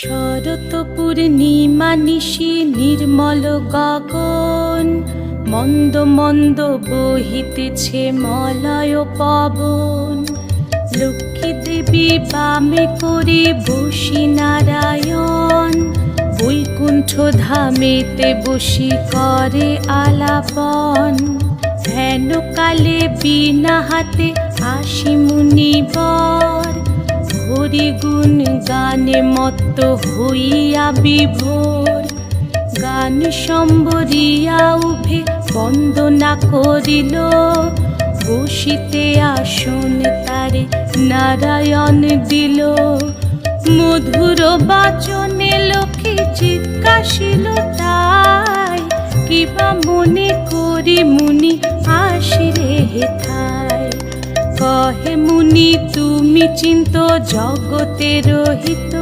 শরৎ পূর্ণিমা নিশি নির্মল গগন, মন্দ মন্দ বহিতেছে মলয় পবন। লক্ষ্মী দেবী বামে করে বসি নারায়ণ, বৈকুণ্ঠ ধামেতে বসি করে আলাপন। হেন কালে বিনা হাতে আসি মুনিবর, হরি গুণ গানে মত্ত হইয়া বিভোর। গান সম্বরিয়া উভে বন্দনা করিল, বসিতে আসন তারে নারায়ণ দিল। মধুর বাচনে লোকে জিজ্ঞাসিল তাই, কিবা মনে করি মুনি আসিরে হেথায়। কহে মুনি তুমি চিন্ত জগতের হিত,